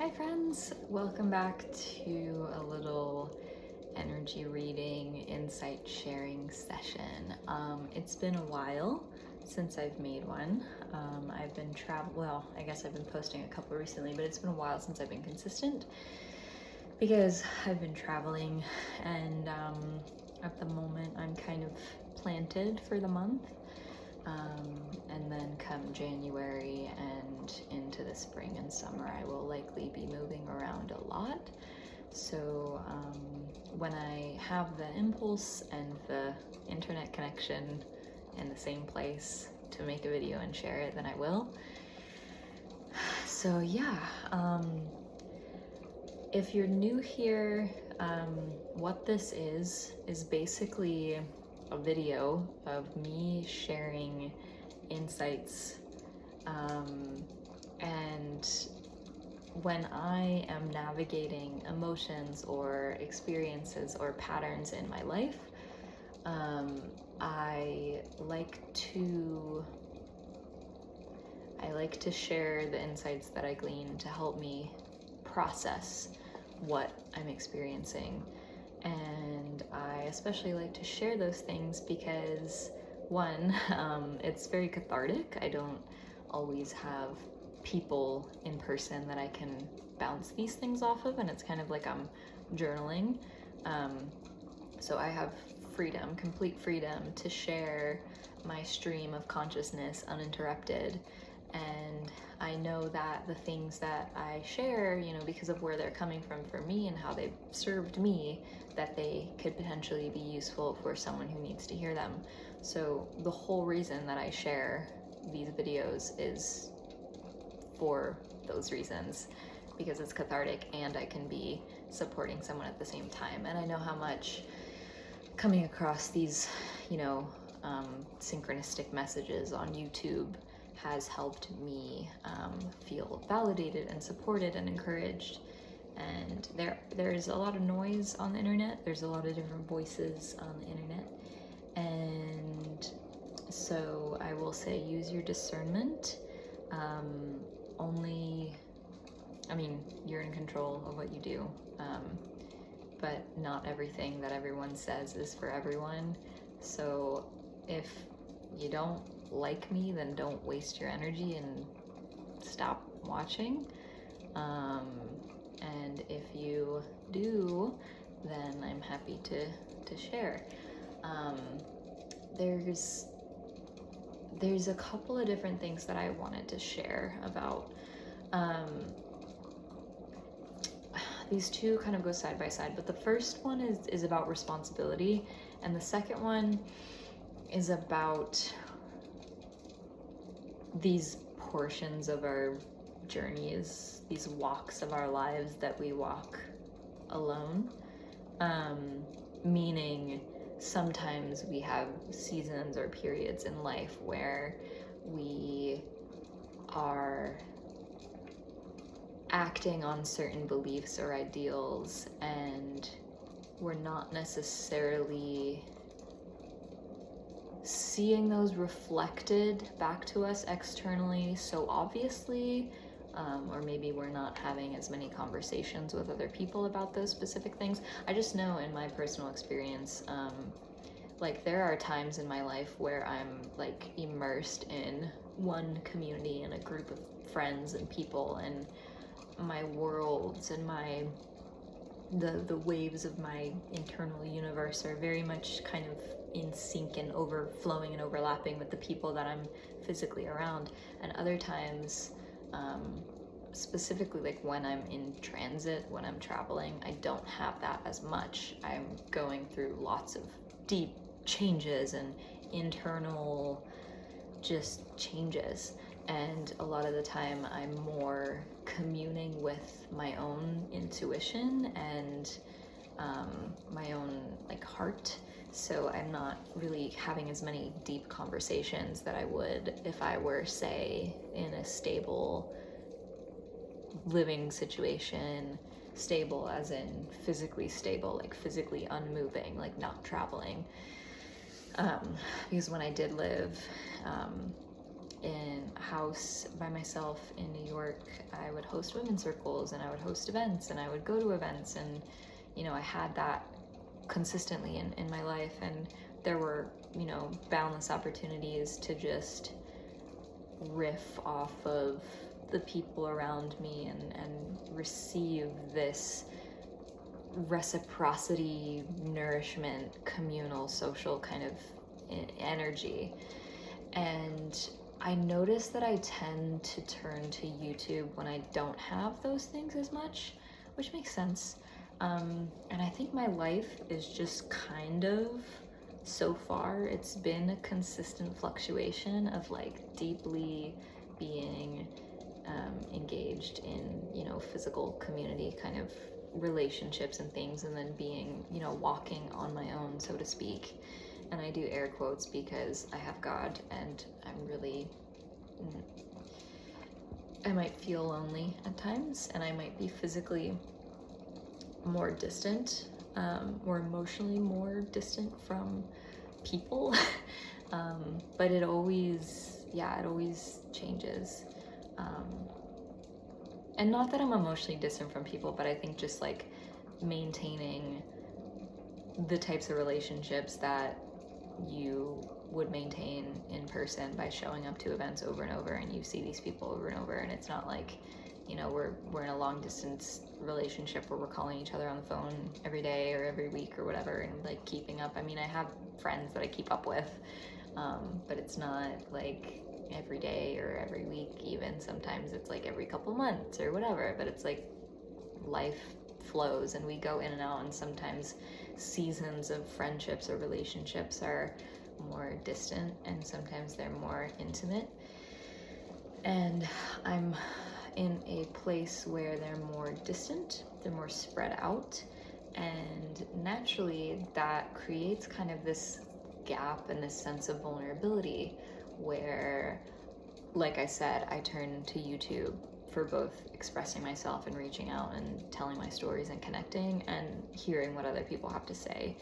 Hi friends, welcome back to a little energy reading, insight sharing session. It's been a while since I've made one. I've been I guess I've been posting a couple recently, but it's been a while since I've been consistent because I've been traveling and at the moment I'm kind of planted for the month. And then come January and into the spring and summer, I will likely be moving around a lot. So when I have the impulse and the internet connection in the same place to make a video and share it, then I will. So yeah, if you're new here, what this is basically a video of me sharing insights, and when I am navigating emotions or experiences or patterns in my life, I like to share the insights that I glean to help me process what I'm experiencing. And I especially like to share those things because, one, it's very cathartic. I don't always have people in person that I can bounce these things off of, and it's kind of like I'm journaling. So I have freedom, complete freedom to share my stream of consciousness uninterrupted. And I know that the things that I share, because of where they're coming from for me and how they've served me, that they could potentially be useful for someone who needs to hear them. So the whole reason that I share these videos is for those reasons, because it's cathartic and I can be supporting someone at the same time. And I know how much coming across these, synchronistic messages on YouTube has helped me feel validated and supported and encouraged. And there's a lot of noise on the internet. There's a lot of different voices on the internet. And so I will say, use your discernment. You're in control of what you do. But not everything that everyone says is for everyone. So if you don't like me, then don't waste your energy and stop watching. And if you do, then I'm happy to share. There's a couple of different things that I wanted to share about. These two kind of go side by side, but the first one is about responsibility, and the second one is about these portions of our journeys, these walks of our lives that we walk alone. Meaning sometimes we have seasons or periods in life where we are acting on certain beliefs or ideals, and we're not necessarily seeing those reflected back to us externally so obviously, or maybe we're not having as many conversations with other people about those specific things. I just know in my personal experience, there are times in my life where I'm immersed in one community and a group of friends and people, and my worlds and the waves of my internal universe are very much kind of in sync and overflowing and overlapping with the people that I'm physically around. And other times, specifically when I'm in transit, when I'm traveling, I don't have that as much. I'm going through lots of deep changes and internal just changes. And a lot of the time I'm more communing with my own intuition and my own heart. So I'm not really having as many deep conversations that I would if I were, say, in a stable living situation. Stable as in physically stable, physically unmoving, not traveling. Because when I did live in a house by myself in New York, I would host women's circles and I would host events and I would go to events, and I had that consistently in my life, and there were boundless opportunities to just riff off of the people around me and receive this reciprocity, nourishment, communal, social kind of energy. And I notice that I tend to turn to YouTube when I don't have those things as much, which makes sense. And I think my life is just kind of, so far, it's been a consistent fluctuation of like deeply being engaged in, physical community kind of relationships and things, and then being, walking on my own, so to speak. And I do air quotes because I have God, and I might feel lonely at times, and I might be physically more distant, or emotionally more distant from people. But it always changes. And not that I'm emotionally distant from people, but I think just like maintaining the types of relationships that you would maintain in person by showing up to events over and over, and you see these people over and over, and it's not like, we're in a long distance relationship where we're calling each other on the phone every day or every week or whatever, and like keeping up. I mean, I have friends that I keep up with, but it's not like every day or every week. Even sometimes it's like every couple months or whatever, but it's like life flows and we go in and out, and sometimes seasons of friendships or relationships are more distant and sometimes they're more intimate. And I'm in a place where they're more distant, they're more spread out, and naturally that creates kind of this gap and this sense of vulnerability where, like I said, I turn to YouTube for both expressing myself and reaching out and telling my stories and connecting and hearing what other people have to say,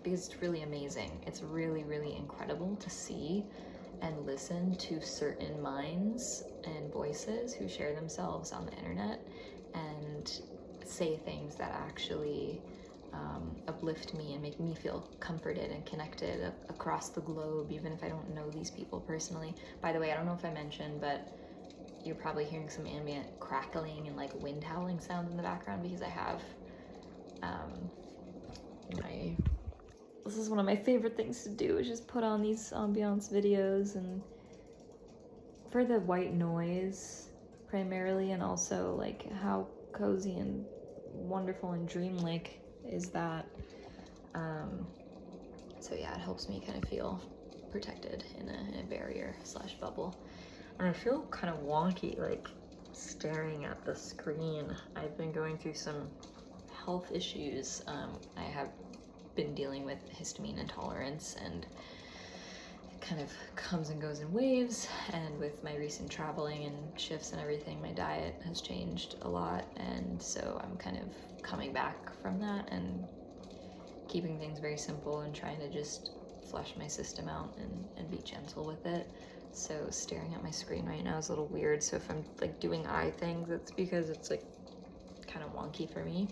because it's really amazing. It's really, really incredible to see and listen to certain minds and voices who share themselves on the internet and say things that actually uplift me and make me feel comforted and connected across the globe, even if I don't know these people personally. By the way, I don't know if I mentioned, but you're probably hearing some ambient crackling and like wind howling sounds in the background because I have this is one of my favorite things to do, is just put on these ambiance videos, and for the white noise primarily, and also like how cozy and wonderful and dreamlike is that. So yeah, it helps me kind of feel protected in a barrier / bubble. And I feel kind of wonky like staring at the screen. I've been going through some health issues. I have been dealing with histamine intolerance, and it kind of comes and goes in waves, and with my recent traveling and shifts and everything, my diet has changed a lot, and so I'm kind of coming back from that and keeping things very simple and trying to just flush my system out and be gentle with it. So staring at my screen right now is a little weird, so if I'm like doing eye things, it's because it's like kind of wonky for me.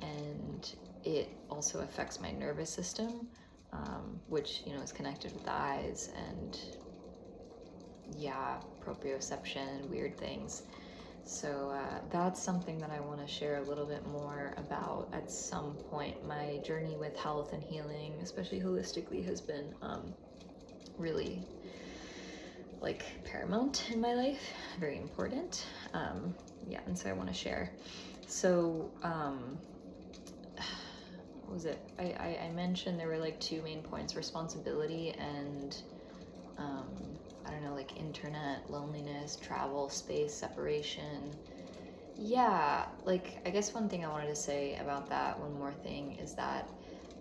And it also affects my nervous system, which, is connected with the eyes and, yeah, proprioception and weird things. So that's something that I want to share a little bit more about at some point. My journey with health and healing, especially holistically, has been really like paramount in my life, very important. Yeah, and so I want to share. So what was it? I mentioned there were like two main points: responsibility and I don't know, like internet, loneliness, travel, space, separation. Yeah, like I guess one thing I wanted to say about that, one more thing, is that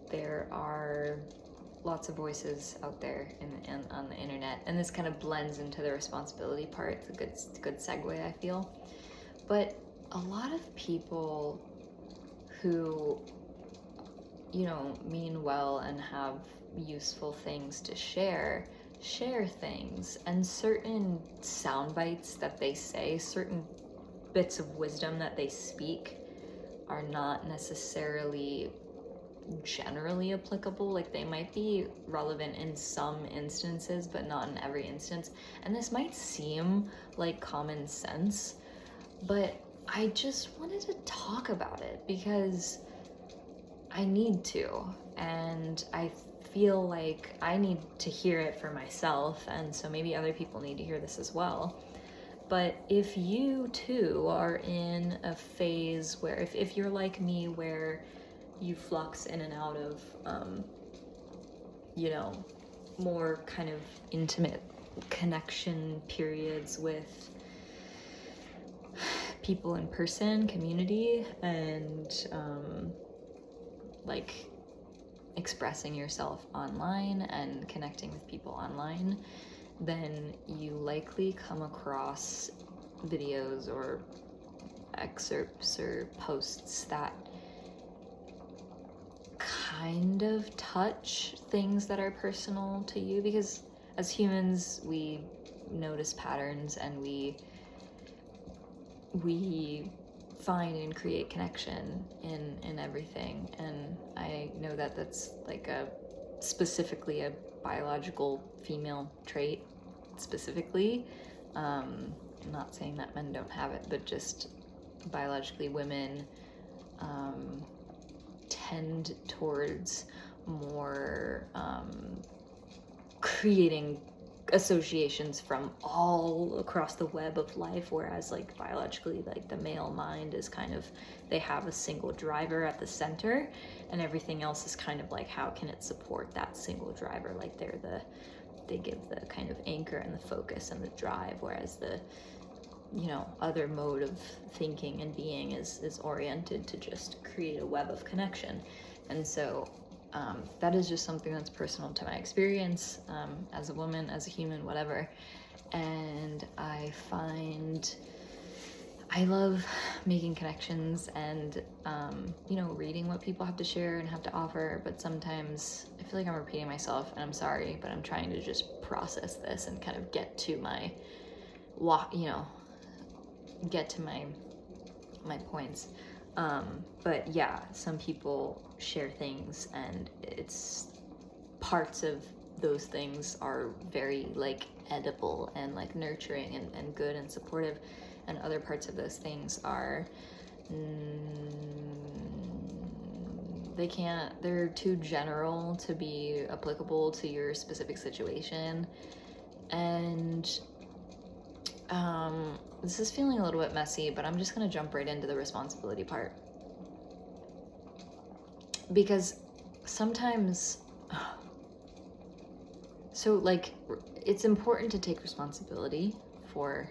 there are lots of voices out there on the internet, and this kind of blends into the responsibility part. It's a good segue, I feel. But a lot of people who, mean well and have useful things to share share things, and certain sound bites that they say, certain bits of wisdom that they speak are not necessarily generally applicable. Like, they might be relevant in some instances, but not in every instance. And this might seem like common sense, but I just wanted to talk about it because I need to, and I feel like I need to hear it for myself, and so maybe other people need to hear this as well. But if you too are in a phase where, if you're like me, where you flux in and out of, more kind of intimate connection periods with people in person, community, and like expressing yourself online and connecting with people online, then you likely come across videos or excerpts or posts that kind of touch things that are personal to you, because as humans we notice patterns and we find and create connection in everything. And I know that that's like specifically a biological female trait specifically. I'm not saying that men don't have it, but just biologically women tend towards more creating associations from all across the web of life, whereas like biologically, like the male mind is kind of, they have a single driver at the center, and everything else is kind of like, how can it support that single driver? Like they give the kind of anchor and the focus and the drive, whereas the other mode of thinking and being is oriented to just create a web of connection. And so that is just something that's personal to my experience as a woman, as a human, whatever. And I love making connections and reading what people have to share and have to offer, but sometimes I feel like I'm repeating myself, and I'm sorry, but I'm trying to just process this and kind of get to my points. But yeah, some people share things and it's parts of those things are very like edible and like nurturing and good and supportive, and other parts of those things are they're too general to be applicable to your specific situation. And this is feeling a little bit messy, but I'm just gonna jump right into the responsibility part, because sometimes it's important to take responsibility for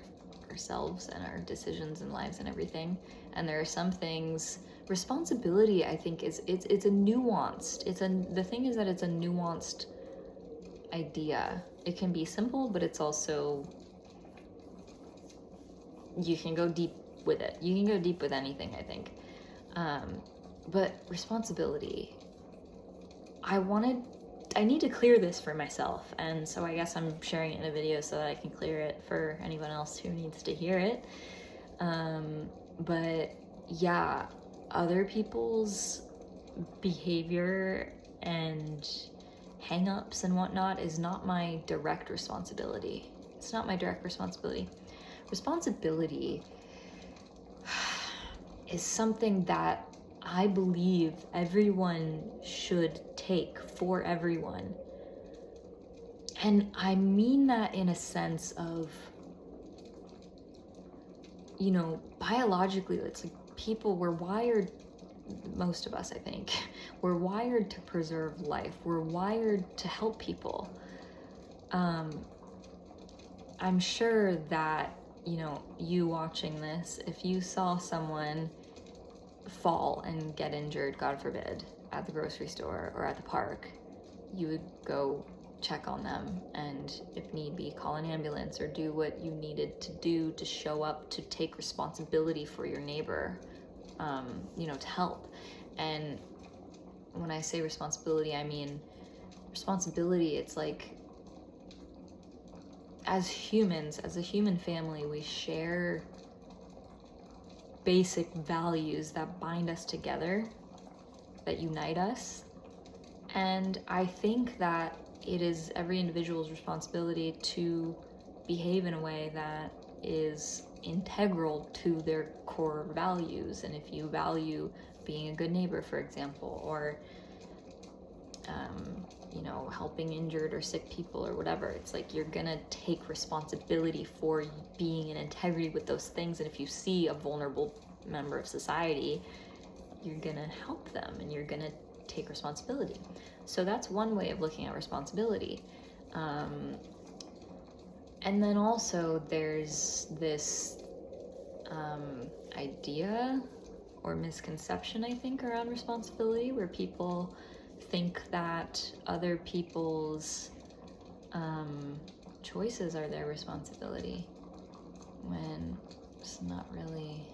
ourselves and our decisions and lives and everything. And there are some things, responsibility, I think, it's a nuanced, the thing is that it's a nuanced idea. It can be simple, but it's also, you can go deep with it. You can go deep with anything, I think. But responsibility, I need to clear this for myself, and so I guess I'm sharing it in a video so that I can clear it for anyone else who needs to hear it. But yeah, other people's behavior and hangups and whatnot is not my direct responsibility. It's not my direct responsibility. Responsibility is something that I believe everyone should take for everyone. And I mean that in a sense of, biologically, it's like people, we're wired, most of us, I think, we're wired to preserve life. We're wired to help people. I'm sure that, you watching this, if you saw someone fall and get injured, God forbid, at the grocery store or at the park, you would go check on them, and if need be, call an ambulance or do what you needed to do to show up, to take responsibility for your neighbor, to help. And when I say responsibility, I mean responsibility, it's like as humans, as a human family, we share basic values that bind us together, that unite us. And I think that it is every individual's responsibility to behave in a way that is integral to their core values. And if you value being a good neighbor, for example, or helping injured or sick people or whatever, it's like you're gonna take responsibility for being in integrity with those things. And if you see a vulnerable member of society, you're gonna help them and you're gonna take responsibility. So that's one way of looking at responsibility. And then also there's this idea or misconception, I think, around responsibility, where people think that other people's choices are their responsibility, when it's not really,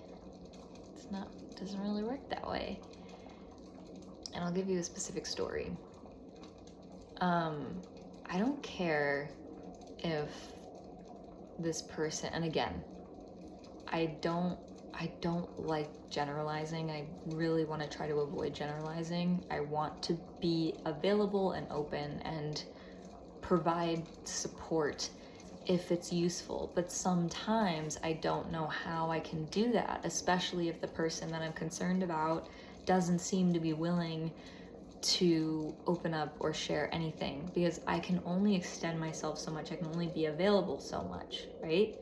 doesn't really work that way. And I'll give you a specific story. I don't care if this person, and again, I don't like generalizing. I really want to try to avoid generalizing. I want to be available and open and provide support if it's useful. But sometimes I don't know how I can do that, especially if the person that I'm concerned about doesn't seem to be willing to open up or share anything, because I can only extend myself so much. I can only be available so much, right?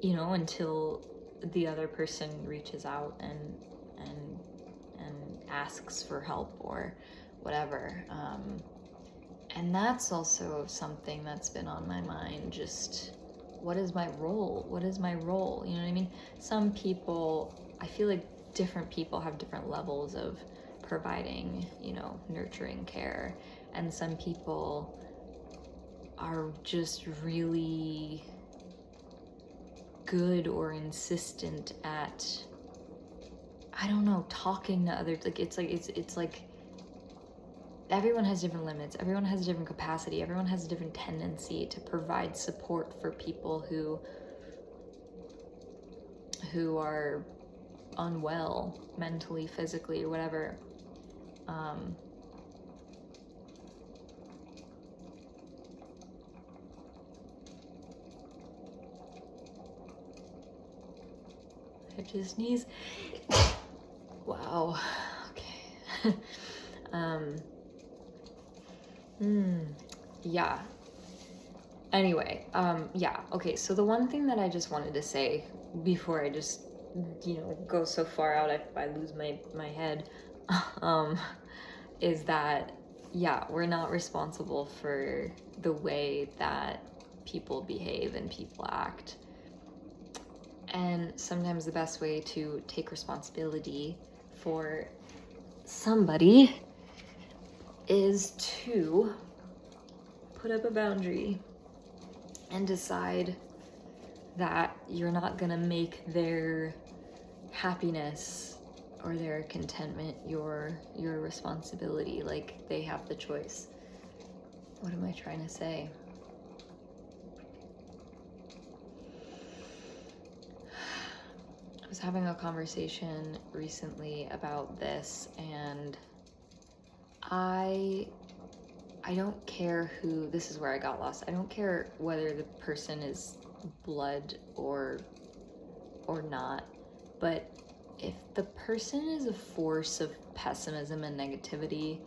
Until the other person reaches out and asks for help or whatever. And that's also something that's been on my mind. Just, what is my role? What is my role? You know what I mean? Some people, I feel like different people have different levels of providing, nurturing care. And some people are just really good or insistent at, I don't know, talking to others. It's like everyone has different limits. Everyone has a different capacity. Everyone has a different tendency to provide support for people who are unwell mentally, physically, or whatever. I just sneeze. Wow. Okay. Yeah. Anyway, yeah. Okay. So the one thing that I just wanted to say before I just, go so far out I lose my head, is that, yeah, we're not responsible for the way that people behave and people act. And sometimes the best way to take responsibility for somebody is to put up a boundary and decide that you're not gonna make their happiness or their contentment your responsibility. Like, they have the choice. What am I trying to say? I was having a conversation recently about this, and I don't care who, this is where I got lost. I don't care whether the person is blood or not, but if the person is a force of pessimism and negativity,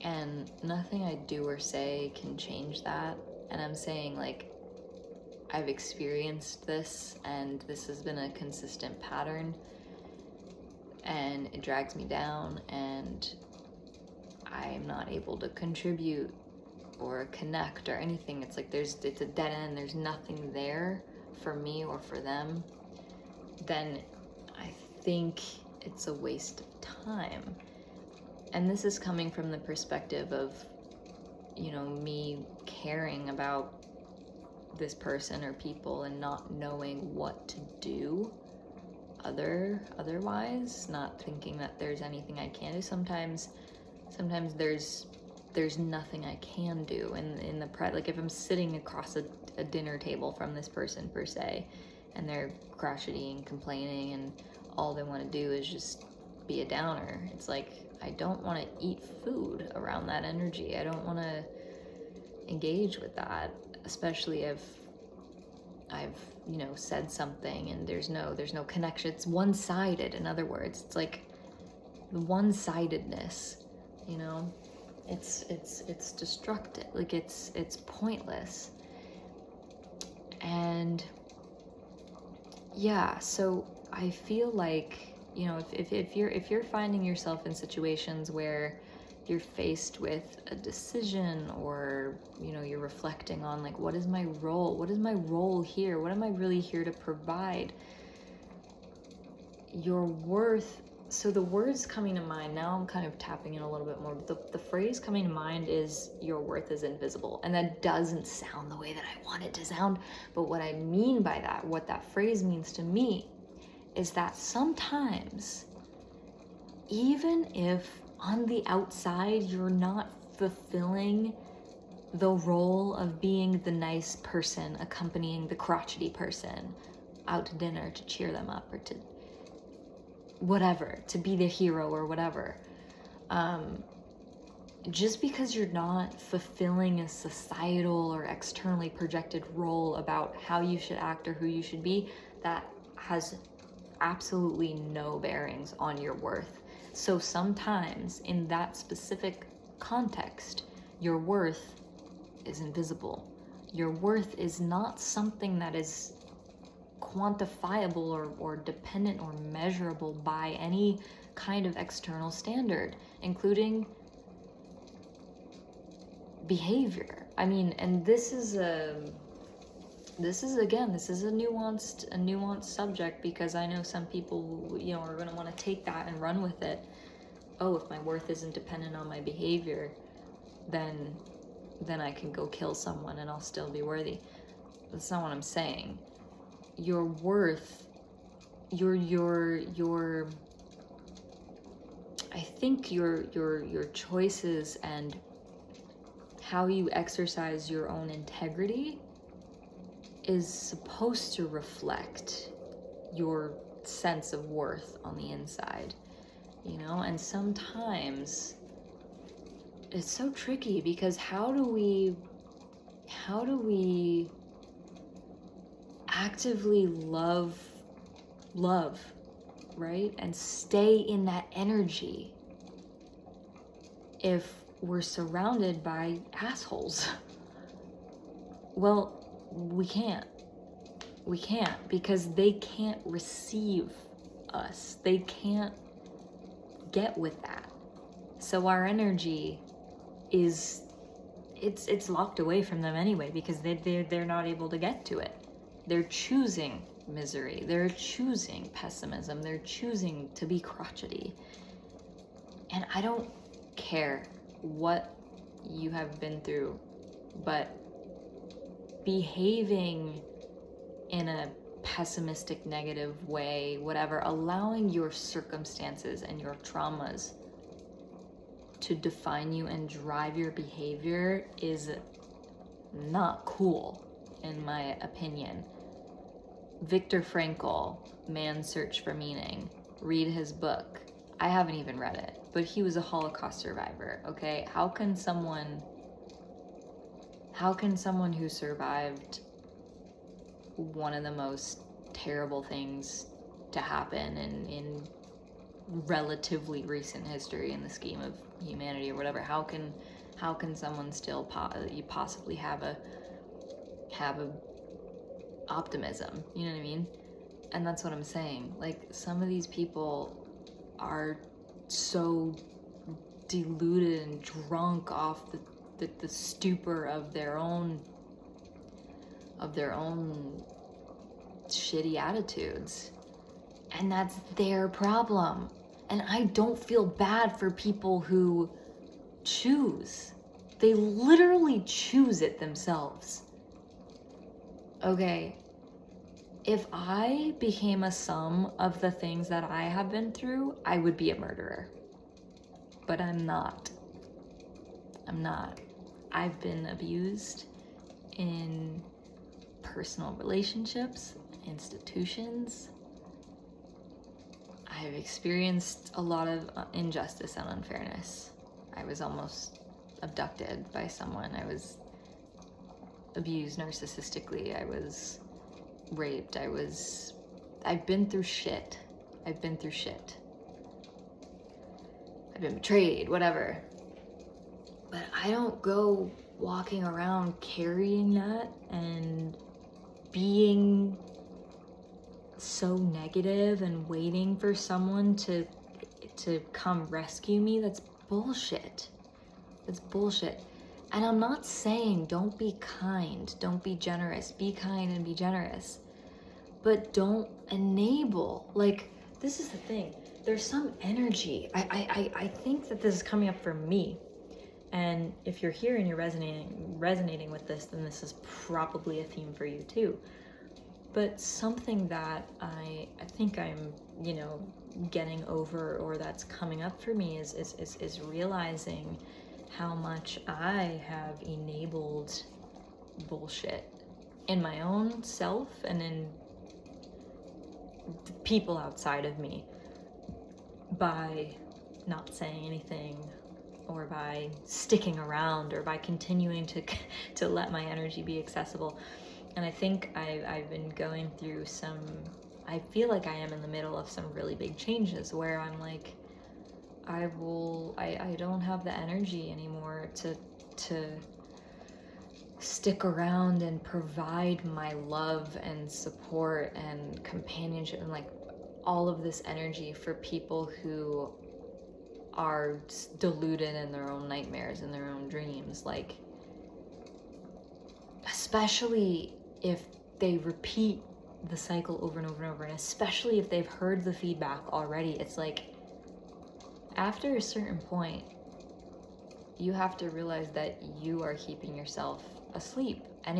and nothing I do or say can change that, and I'm saying, like, I've experienced this and this has been a consistent pattern and it drags me down and I'm not able to contribute or connect or anything. It's like it's a dead end. There's nothing there for me or for them. Then I think it's a waste of time. And this is coming from the perspective of, me caring about this person or people and not knowing what to do otherwise, not thinking that there's anything I can do. Sometimes there's there's nothing I can do in the like if I'm sitting across a dinner table from this person per se, and they're crotchety and complaining and all they want to do is just be a downer, it's like I don't want to eat food around that energy. I don't want to engage with that, especially if I've said something and there's no connection. It's one-sided. In other words, it's like the one-sidedness, it's destructive. Like it's pointless. And yeah, so I feel like, if you're finding yourself in situations where you're faced with a decision, or you're reflecting on like, what is my role here, what am I really here to provide, your worth. So the words coming to mind now, I'm kind of tapping in a little bit more, but the phrase coming to mind is your worth is invisible. And that doesn't sound the way that I want it to sound, but what I mean by that, what that phrase means to me, is that sometimes, even if on the outside you're not fulfilling the role of being the nice person accompanying the crotchety person out to dinner to cheer them up, or to whatever, to be the hero or whatever, just because you're not fulfilling a societal or externally projected role about how you should act or who you should be, that has absolutely no bearings on your worth. So sometimes in that specific context, your worth is invisible. Your worth is not something that is quantifiable or dependent or measurable by any kind of external standard, including behavior. I mean, and this is a nuanced subject, because I know some people, are going to want to take that and run with it. Oh, if my worth isn't dependent on my behavior, then I can go kill someone and I'll still be worthy. That's not what I'm saying. Your worth, I think your choices and how you exercise your own integrity is supposed to reflect your sense of worth on the inside, and sometimes it's so tricky, because how do we actively love, right, and stay in that energy if we're surrounded by assholes? Well, we can't, because they can't receive us. They can't get with that. So our energy is, it's locked away from them anyway, because they're not able to get to it. They're choosing misery. They're choosing pessimism. They're choosing to be crotchety. And I don't care what you have been through, but behaving in a pessimistic, negative way, whatever, allowing your circumstances and your traumas to define you and drive your behavior is not cool, in my opinion. Viktor Frankl, Man's Search for Meaning, read his book. I haven't even read it, but he was a Holocaust survivor, okay? How can someone who survived one of the most terrible things to happen in relatively recent history in the scheme of humanity or whatever, how can someone still possibly have a optimism? You know what I mean? And that's what I'm saying. Like, some of these people are so deluded and drunk off the stupor of their own shitty attitudes, and that's their problem. And I don't feel bad for people who choose. They literally choose it themselves. Okay, if I became a sum of the things that I have been through, I would be a murderer. But I'm not. I'm not. I've been abused in personal relationships, institutions. I've experienced a lot of injustice and unfairness. I was almost abducted by someone. I was abused narcissistically. I was raped. I've been through shit. I've been through shit. I've been betrayed, whatever. But I don't go walking around carrying that and being so negative and waiting for someone to come rescue me. That's bullshit. That's bullshit. And I'm not saying don't be kind, don't be generous. Be kind and be generous. But don't enable. Like, this is the thing. There's some energy. I think that this is coming up for me. And if you're here and you're resonating with this, then this is probably a theme for you too. But something that I think I'm, getting over, or that's coming up for me is realizing how much I have enabled bullshit in my own self and in the people outside of me by not saying anything, or by sticking around, or by continuing to let my energy be accessible. And I think I've been going through I feel like I am in the middle of some really big changes where I'm like, I don't have the energy anymore to stick around and provide my love and support and companionship and like all of this energy for people who are deluded in their own nightmares and their own dreams. Like, especially if they repeat the cycle over and over and over, and especially if they've heard the feedback already. It's like, after a certain point, you have to realize that you are keeping yourself asleep. And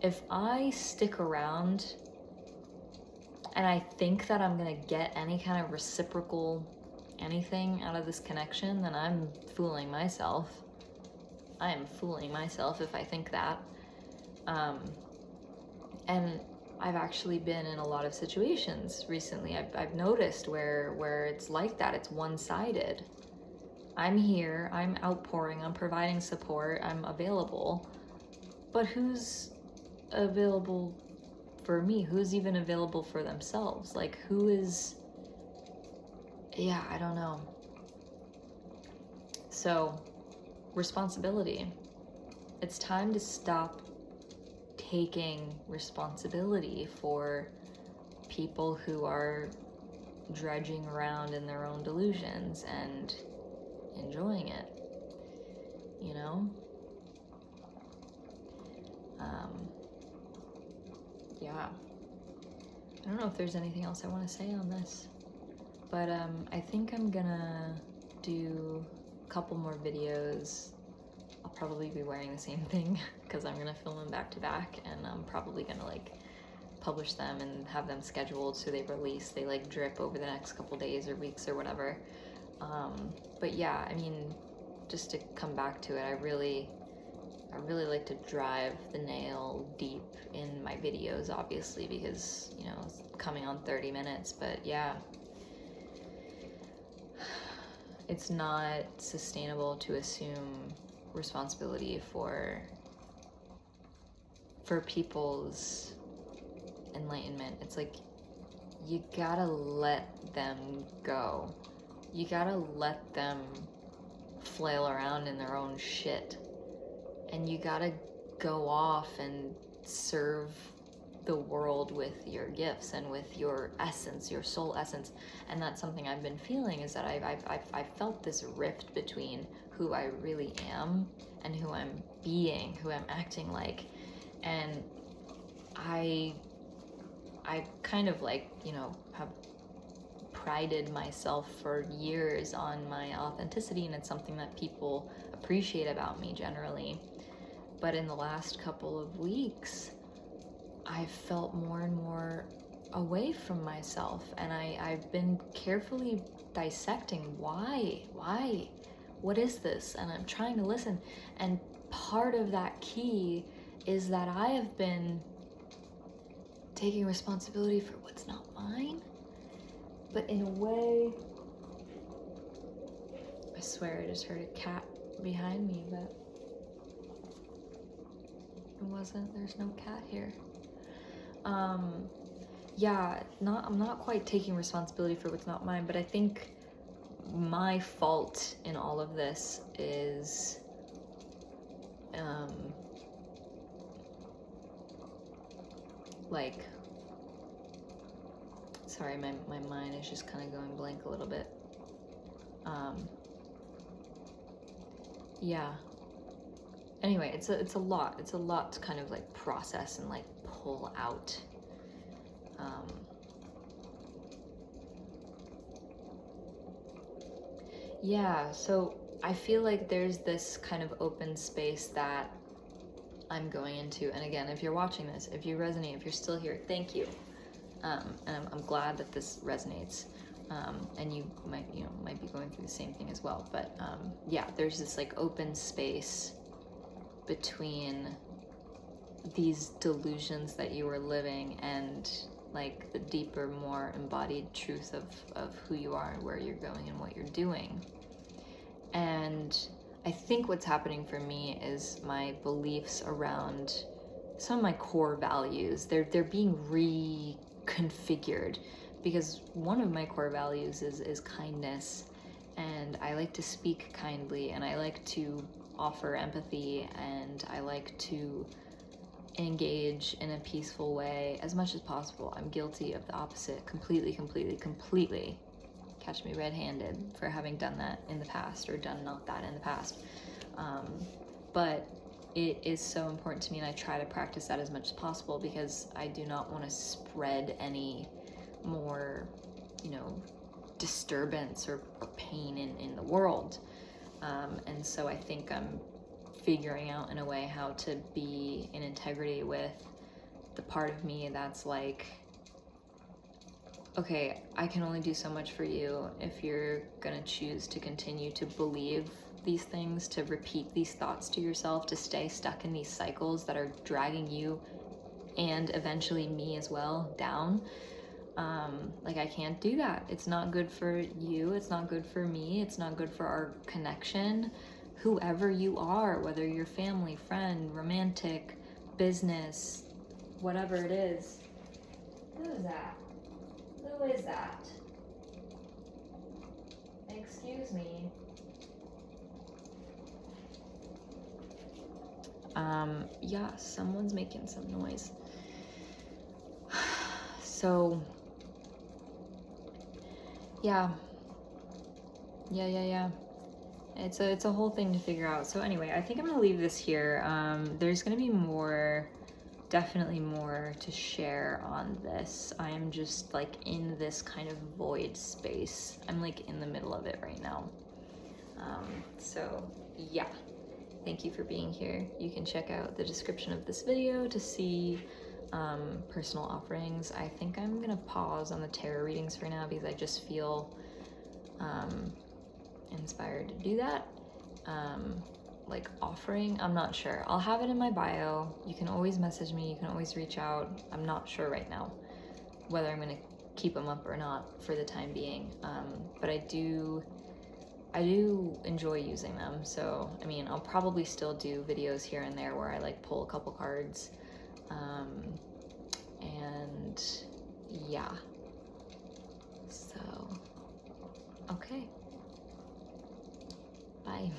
if I stick around and I think that I'm gonna get any kind of reciprocal anything out of this connection, then I'm fooling myself. I am fooling myself if I think that. And I've actually been in a lot of situations recently. I've noticed where it's like that. It's one-sided. I'm here, I'm outpouring, I'm providing support, I'm available. But who's available for me? Who's even available for themselves? Like, who is... Yeah, I don't know. So, responsibility. It's time to stop taking responsibility for people who are dredging around in their own delusions and enjoying it, yeah. I don't know if there's anything else I want to say on this, but I think I'm gonna do a couple more videos. I'll probably be wearing the same thing because I'm gonna film them back to back, and I'm probably gonna publish them and have them scheduled so they drip over the next couple days or weeks or whatever. But yeah, I mean, just to come back to it, I really like to drive the nail deep in my videos, obviously, because, it's coming on 30 minutes, but yeah. It's not sustainable to assume responsibility for people's enlightenment. It's like, you gotta let them go. You gotta let them flail around in their own shit. And you gotta go off and serve the world with your gifts and with your essence, your soul essence. And that's something I've been feeling, is that I've felt this rift between who I really am and who I'm being, who I'm acting like. And I kind of have prided myself for years on my authenticity, and it's something that people appreciate about me generally. But in the last couple of weeks, I've felt more and more away from myself, and I've been carefully dissecting why what is this? And I'm trying to listen. And part of that key is that I have been taking responsibility for what's not mine, but in a way, I swear I just heard a cat behind me, but it wasn't. There's no cat here. Yeah, I'm not quite taking responsibility for what's not mine, but I think my fault in all of this is like, sorry, my mind is just kind of going blank a little bit. Yeah. Anyway, it's a lot to kind of like process and like pull out. Yeah, so I feel like there's this kind of open space that I'm going into. And again, if you're watching this, if you resonate, if you're still here, thank you. And I'm glad that this resonates. And you might be going through the same thing as well. But yeah, there's this like open space between these delusions that you are living and like the deeper, more embodied truth of who you are and where you're going and what you're doing. And I think what's happening for me is my beliefs around some of my core values, they're being reconfigured, because one of my core values is kindness, and I like to speak kindly, and I like to offer empathy, and I like to engage in a peaceful way as much as possible. I'm guilty of the opposite completely. Catch me red-handed for having done that in the past, or done not that in the past. But it is so important to me, and I try to practice that as much as possible, because I do not want to spread any more, disturbance or pain in the world. And so I think I'm figuring out in a way how to be in integrity with the part of me that's like, okay, I can only do so much for you if you're gonna choose to continue to believe these things, to repeat these thoughts to yourself, to stay stuck in these cycles that are dragging you and eventually me as well down. Like, I can't do that. It's not good for you. It's not good for me. It's not good for our connection. Whoever you are, whether you're family, friend, romantic, business, whatever it is. Who is that? Who is that? Excuse me. Yeah, someone's making some noise. So, yeah. It's a whole thing to figure out. So anyway, I think I'm gonna leave this here. There's gonna be definitely more to share on this. I am just like in this kind of void space. I'm like in the middle of it right now. So yeah, thank you for being here. You can check out the description of this video to see personal offerings. I think I'm gonna pause on the tarot readings for now, because I just feel inspired to do that. Like offering, I'm not sure. I'll have it in my bio. You can always message me, you can always reach out. I'm not sure right now whether I'm gonna keep them up or not for the time being. But I do enjoy using them. So, I mean, I'll probably still do videos here and there where I like pull a couple cards. And yeah. So, okay. Bye.